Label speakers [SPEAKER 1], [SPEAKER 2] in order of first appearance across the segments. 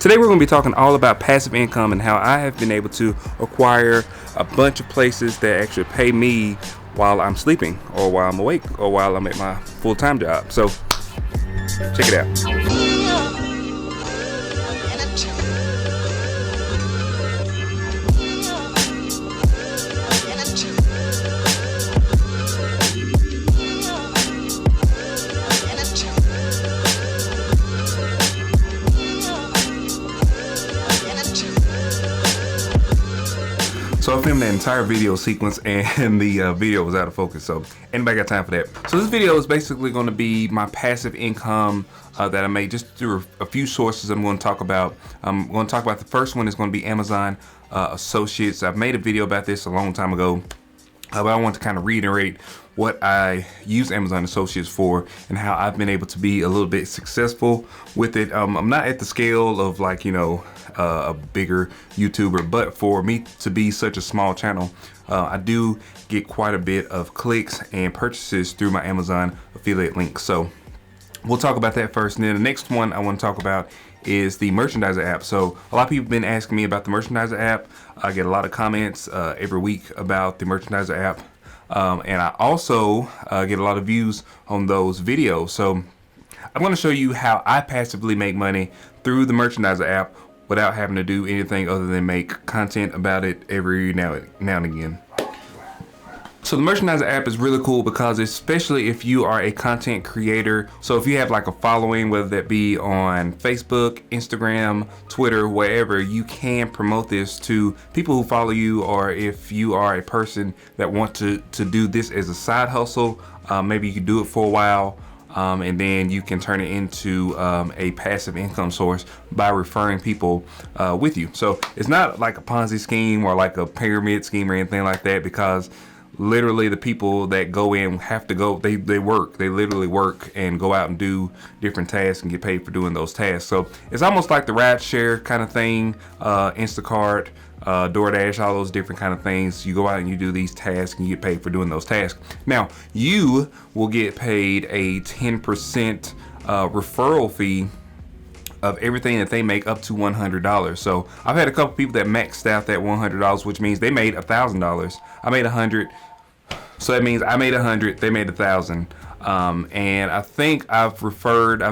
[SPEAKER 1] Today we're going to be talking all about passive income and how I have been able to acquire a bunch of places that actually pay me while I'm sleeping or while I'm awake or while I'm at my full-time job. So check it out. So I filmed that entire video sequence and the video was out of focus, so anybody got time for that? So this video is basically going to be my passive income that I made just through a few sources I'm going to talk about. I'm going to talk about the first one is going to be Amazon Associates. I've made a video about this a long time ago, but I want to kind of reiterate what I use Amazon Associates for and how I've been able to be a little bit successful with it. I'm not at the scale of like, you know, a bigger YouTuber, but for me to be such a small channel, I do get quite a bit of clicks and purchases through my Amazon affiliate links. So we'll talk about that first, and then the next one I want to talk about is the Merchandiser app. So a lot of people have been asking me about the Merchandiser app. I get a lot of comments every week about the Merchandiser app. And I also get a lot of views on those videos. So I'm going to show you how I passively make money through the Merchandiser app without having to do anything other than make content about it every now and again. So the Merchandiser app is really cool because especially if you are a content creator, so if you have like a following, whether that be on Facebook, Instagram, Twitter, wherever, you can promote this to people who follow you, or if you are a person that want to do this as a side hustle, maybe you can do it for a while, and then you can turn it into a passive income source by referring people with you. So it's not like a Ponzi scheme or like a pyramid scheme or anything like that, because literally the people that go in have to go, they literally work and go out and do different tasks and get paid for doing those tasks. So it's almost like the ride share kind of thing, Instacart, DoorDash, all those different kind of things. You go out and you do these tasks and you get paid for doing those tasks. Now you will get paid a 10% referral fee of everything that they make up to $100. So I've had a couple people that maxed out that $100, which means they made $1,000. I made 100, so that means I made 100, they made 1,000. And I think I've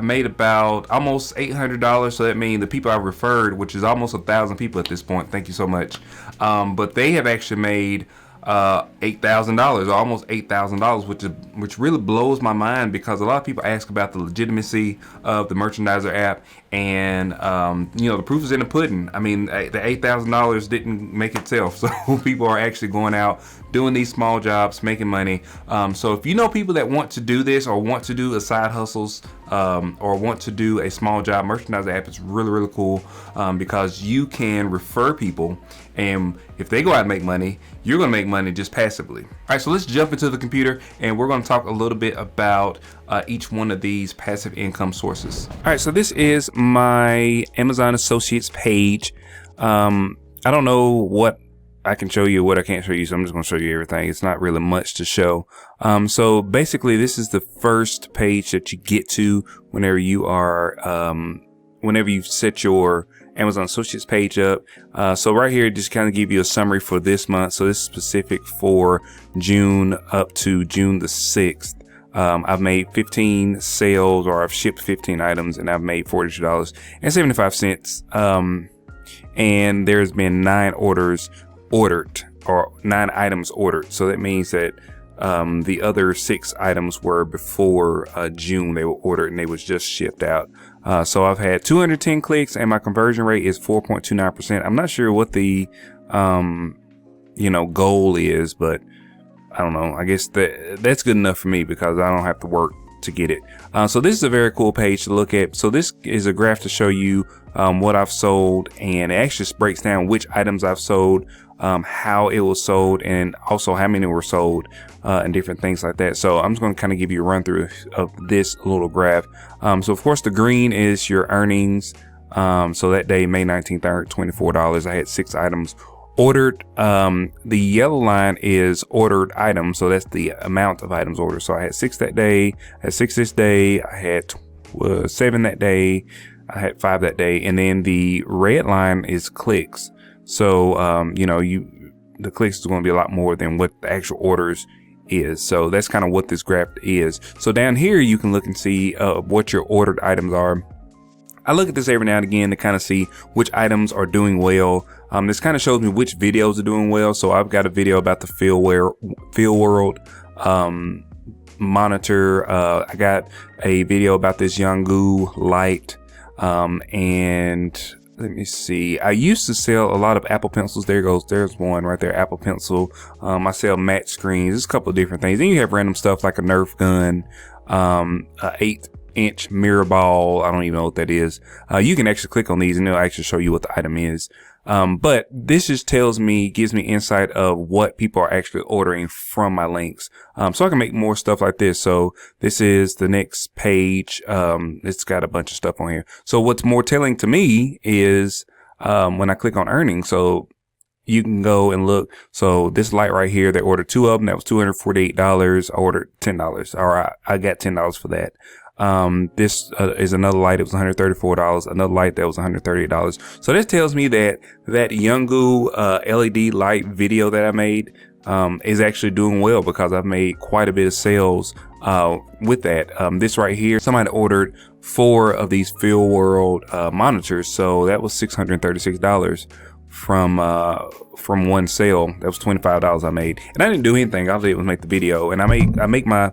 [SPEAKER 1] made about almost $800. So that means the people I've referred, which is almost 1,000 people at this point, thank you so much. But they have actually made $8,000, or almost $8,000, which really blows my mind, because a lot of people ask about the legitimacy of the Merchandiser app, and you know, the proof is in the pudding. I mean, the $8,000 didn't make itself, so people are actually going out doing these small jobs, making money. So if you know people that want to do this, or want to do a side hustles, or want to do a small job, Merchandiser app is really cool, because you can refer people, and if they go out and make money, you're gonna make money just passively. All right, so let's jump into the computer and we're gonna talk a little bit about each one of these passive income sources. All right, so this is my Amazon Associates page. I don't know what I can show you, what I can't show you, so I'm just gonna show you everything. It's not really much to show. So basically this is the first page that you get to whenever you are, whenever you set your Amazon Associates page up. So right here, just kind of give you a summary for this month. So this is specific for June up to June the 6th. I've made 15 sales, or I've shipped 15 items, and I've made $42.75. And there's been 9 orders ordered, or 9 items ordered. So that means that the other 6 items were before June. They were ordered and they was just shipped out. So I've had 210 clicks and my conversion rate is 4.29%. I'm not sure what the you know, goal is, but I don't know. I guess that's good enough for me because I don't have to work to get it. So this is a very cool page to look at. So this is a graph to show you what I've sold, and it actually breaks down which items I've sold, how it was sold, and also how many were sold, and different things like that. So I'm just going to kind of give you a run through of this little graph. So of course the green is your earnings. So that day, May 19th, I earned $24. I had 6 items ordered. The yellow line is ordered items, so that's the amount of items ordered. So I had 6 that day, I had 6 this day, I had 7 that day, I had 5 that day. And then the red line is clicks. So, you know, the clicks is going to be a lot more than what the actual orders is. So that's kind of what this graph is. So down here, you can look and see what your ordered items are. I look at this every now and again to kind of see which items are doing well. This kind of shows me which videos are doing well. So I've got a video about the Field World monitor. I got a video about this Yanggu light. And let me see. I used to sell a lot of Apple pencils. There's one right there, Apple pencil. I sell matte screens. There's a couple of different things. Then you have random stuff like a Nerf gun, a 8-inch mirror ball. I don't even know what that is. You can actually click on these and it'll actually show you what the item is. But this just gives me insight of what people are actually ordering from my links. So I can make more stuff like this. So this is the next page. It's got a bunch of stuff on here. So what's more telling to me is, when I click on earnings. So you can go and look. So this light right here, they ordered 2 of them. That was $248. I ordered $10, or I got $10 for that. This is another light. It was $134. Another light that was $138. So this tells me that Yanggu LED light video that I made is actually doing well, because I've made quite a bit of sales with that. This right here, somebody ordered 4 of these Field World monitors, so that was $636 from one sale. That was $25 I made, and I didn't do anything. All I did was make the video, and I make my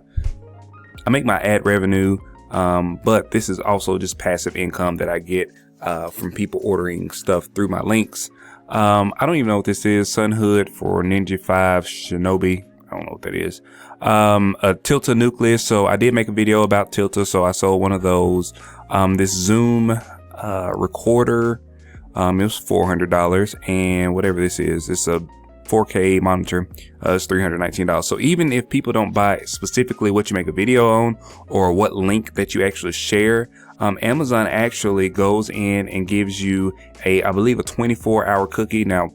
[SPEAKER 1] ad revenue. But this is also just passive income that I get from people ordering stuff through my links. I don't even know what this is. Sun Hood for Ninja 5 Shinobi. I don't know what that is. A Tilta Nucleus. So I did make a video about Tilta. So I sold one of those. This Zoom recorder. It was $400, and whatever this is, it's a 4K monitor. It's $319. So even if people don't buy specifically what you make a video on or what link that you actually share, Amazon actually goes in and gives you I believe a 24-hour cookie. Now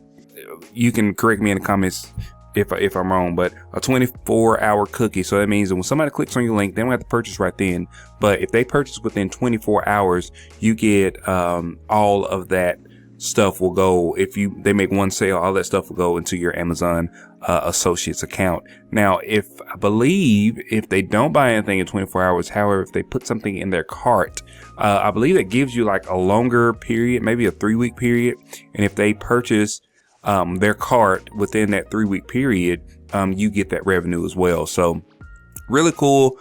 [SPEAKER 1] you can correct me in the comments if I'm wrong, but a 24-hour cookie. So that means that when somebody clicks on your link, they don't have to purchase right then, but if they purchase within 24 hours, you get all of that stuff will go. If they make one sale, all that stuff will go into your Amazon associates account. Now, I believe if they don't buy anything in 24 hours, however, if they put something in their cart, I believe that gives you like a longer period, maybe a 3-week period. And if they purchase their cart within that 3-week period, you get that revenue as well. So really cool.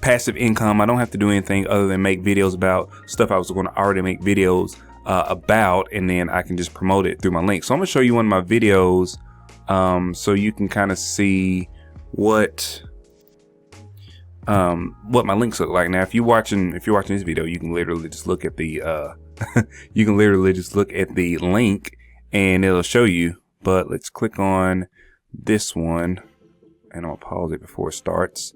[SPEAKER 1] Passive income. I don't have to do anything other than make videos about stuff I was going to already make videos about, and then I can just promote it through my link. So I'm gonna show you one of my videos so you can kind of see what my links look like. Now if you're watching this video, you can literally just look at the link and it'll show you. But let's click on this one, and I'll pause it before it starts.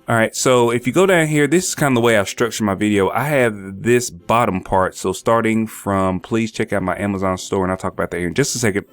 [SPEAKER 1] All right, so if you go down here, this is kind of the way I've structured my video. I have this bottom part. So starting from, please check out my Amazon store, and I'll talk about that here in just a second.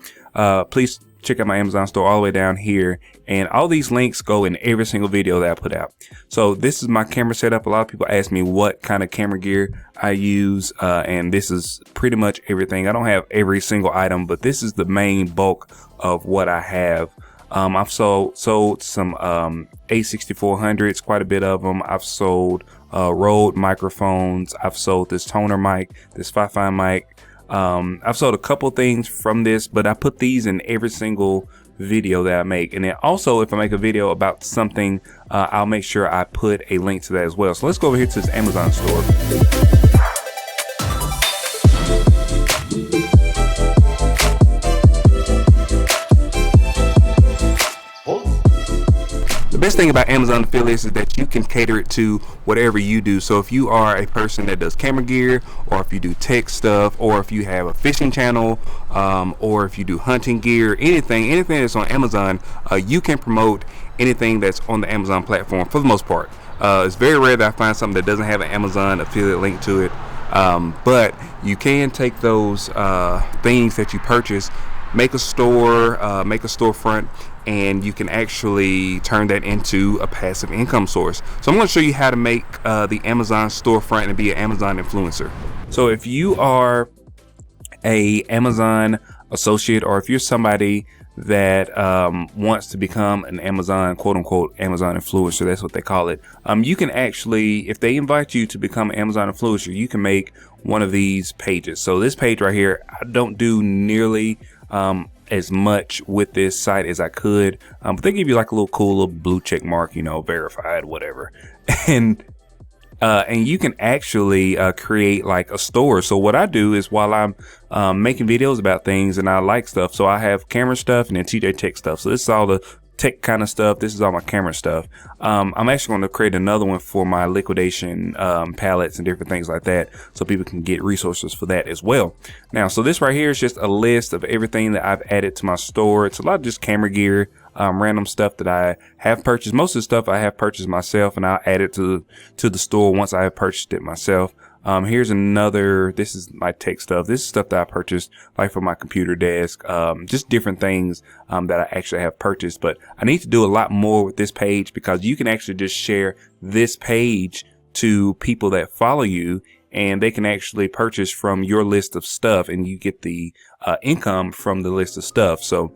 [SPEAKER 1] Please check out my Amazon store all the way down here. And all these links go in every single video that I put out. So this is my camera setup. A lot of people ask me what kind of camera gear I use. And this is pretty much everything. I don't have every single item, but this is the main bulk of what I have. I've sold some A6400s, quite a bit of them. I've sold Rode microphones. I've sold this toner mic, this Fi-Fi mic. I've sold a couple things from this, but I put these in every single video that I make. And then also, if I make a video about something, I'll make sure I put a link to that as well. So let's go over here to this Amazon store. The best thing about Amazon affiliates is that you can cater it to whatever you do. So if you are a person that does camera gear, or if you do tech stuff, or if you have a fishing channel, or if you do hunting gear, anything that's on Amazon, you can promote anything that's on the Amazon platform for the most part. It's very rare that I find something that doesn't have an Amazon affiliate link to it. But you can take those things that you purchase, make a store, make a storefront, and you can actually turn that into a passive income source. So I'm going to show you how to make the Amazon storefront and be an Amazon influencer. So if you are a Amazon associate, or if you're somebody that wants to become an Amazon, quote unquote, Amazon influencer, that's what they call it. You can actually, if they invite you to become an Amazon influencer, you can make one of these pages. So this page right here, I don't do nearly as much with this site as I could, but they give you like a little cool little blue check mark, you know, verified, whatever. And you can actually create like a store. So what I do is, while I'm making videos about things and I like stuff, so I have camera stuff and then TJ Tech stuff. So this is all the tech kind of stuff. This is all my camera stuff. I'm actually going to create another one for my liquidation palettes and different things like that, so people can get resources for that as well. Now, so this right here is just a list of everything that I've added to my store. It's a lot of just camera gear, random stuff that I have purchased. Most of the stuff I have purchased myself, and I'll add it to the store once I have purchased it myself. Here's another, this is my tech stuff. This is stuff that I purchased like for my computer desk, just different things that I actually have purchased. But I need to do a lot more with this page, because you can actually just share this page to people that follow you, and they can actually purchase from your list of stuff, and you get the income from the list of stuff. So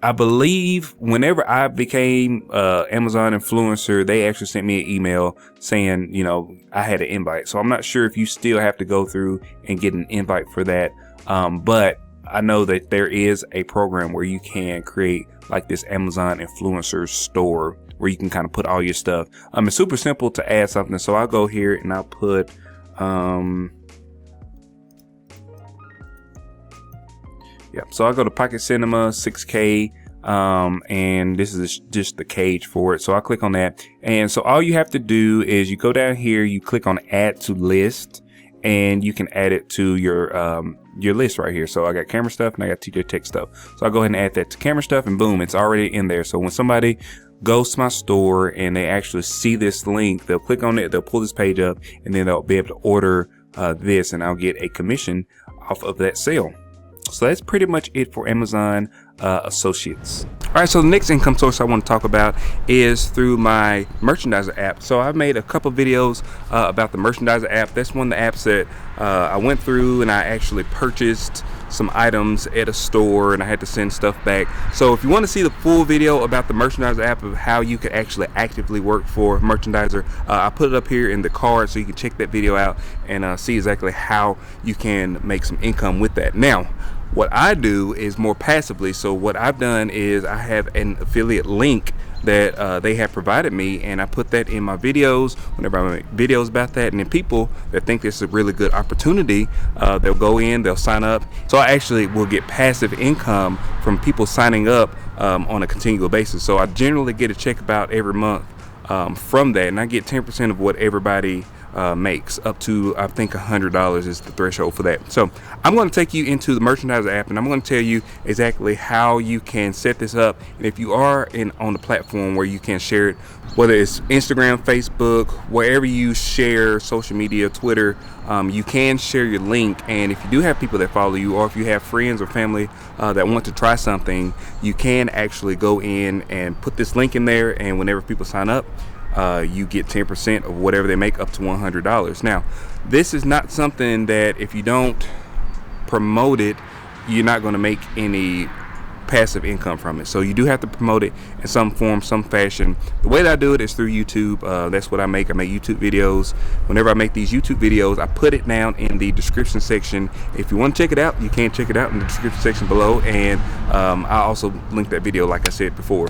[SPEAKER 1] I believe whenever I became Amazon influencer, they actually sent me an email saying, you know, I had an invite. So I'm not sure if you still have to go through and get an invite for that. But I know that there is a program where you can create like this Amazon influencer store where you can kind of put all your stuff. It's super simple to add something. So I'll go here and I'll put, yeah, so I'll go to Pocket Cinema 6K, and this is just the cage for it. So I'll click on that. And so all you have to do is you go down here, you click on add to list, and you can add it to your list right here. So I got camera stuff and I got TJ Tech stuff. So I'll go ahead and add that to camera stuff, and boom, it's already in there. So when somebody goes to my store and they actually see this link, they'll click on it, they'll pull this page up, and then they'll be able to order this, and I'll get a commission off of that sale. So that's pretty much it for Amazon associates. All right, so the next income source I want to talk about is through my merchandiser app. So I've made a couple videos about the merchandiser app. That's one of the apps that I went through and I actually purchased some items at a store and I had to send stuff back. So if you want to see the full video about the merchandiser app, of how you can actually actively work for merchandiser, I put it up here in the card, so you can check that video out and see exactly how you can make some income with that. Now, what I do is more passively. So what I've done is I have an affiliate link that they have provided me, and I put that in my videos whenever I make videos about that. And then people that think this is a really good opportunity, they'll go in, they'll sign up. So I actually will get passive income from people signing up on a continual basis. So I generally get a check about every month from that, and I get 10% of what everybody makes, up to I think $100 is the threshold for that. So I'm going to take you into the merchandiser app, and I'm going to tell you exactly how you can set this up. And if you are on the platform where you can share it, whether it's Instagram, Facebook, wherever you share social media, Twitter, you can share your link. And if you do have people that follow you, or if you have friends or family that want to try something, you can actually go in and put this link in there, and whenever people sign up, you get 10% of whatever they make, up to $100. Now, this is not something that if you don't promote it, you're not going to make any passive income from it. So you do have to promote it in some form, some fashion. The way that I do it is through YouTube. That's what I make. I make YouTube videos. Whenever I make these YouTube videos, I put it down in the description section. If you want to check it out, you can check it out in the description section below, and I'll also link that video like I said before.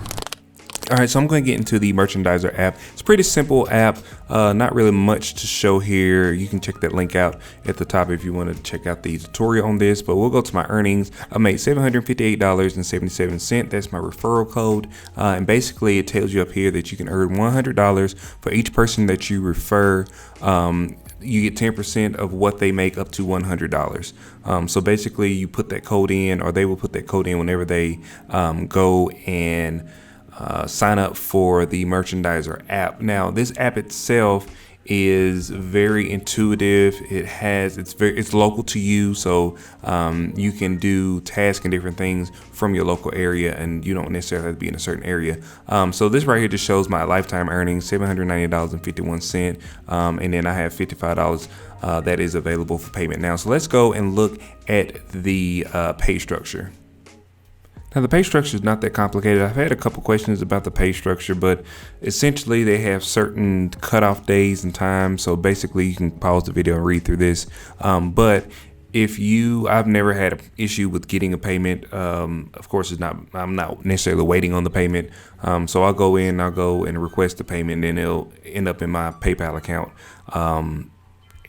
[SPEAKER 1] All right, so I'm going to get into the merchandiser app. It's a pretty simple app, not really much to show here. You can check that link out at the top if you want to check out the tutorial on this, but we'll go to my earnings. I made $758.77. That's my referral code, and basically it tells you up here that you can earn $100 for each person that you refer. You get 10% of what they make, up to $100. So basically you put that code in, or they will put that code in whenever they go and sign up for the merchandiser app. Now, this app itself is very intuitive. It's local to you, so you can do tasks and different things from your local area, and you don't necessarily have to be in a certain area. So this right here just shows my lifetime earnings, $790.51, and then I have $55 that is available for payment now. So let's go and look at the pay structure. Now the pay structure is not that complicated. I've had a couple questions about the pay structure, but essentially they have certain cutoff days and times. So basically you can pause the video and read through this. But I've never had an issue with getting a payment. Of course, I'm not necessarily waiting on the payment. So I'll go and request the payment, and it'll end up in my PayPal account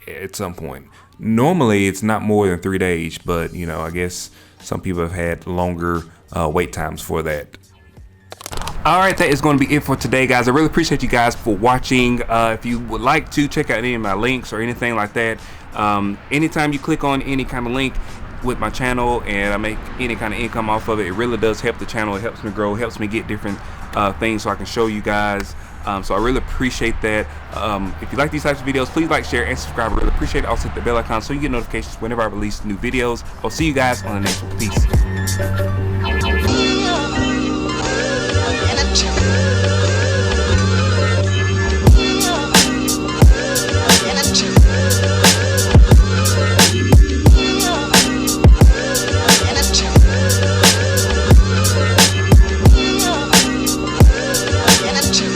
[SPEAKER 1] at some point. Normally it's not more than 3 days, but I guess some people have had longer wait times for that. All right, that is going to be it for today, guys. I really appreciate you guys for watching. If you would like to check out any of my links or anything like that, anytime you click on any kind of link with my channel and I make any kind of income off of it, it really does help the channel. It helps me grow, it helps me get different things so I can show you guys. So I really appreciate that. If you like these types of videos, please like, share, and subscribe. I really appreciate it. Also hit the bell icon so you get notifications whenever I release new videos. I'll see you guys on the next one. Peace.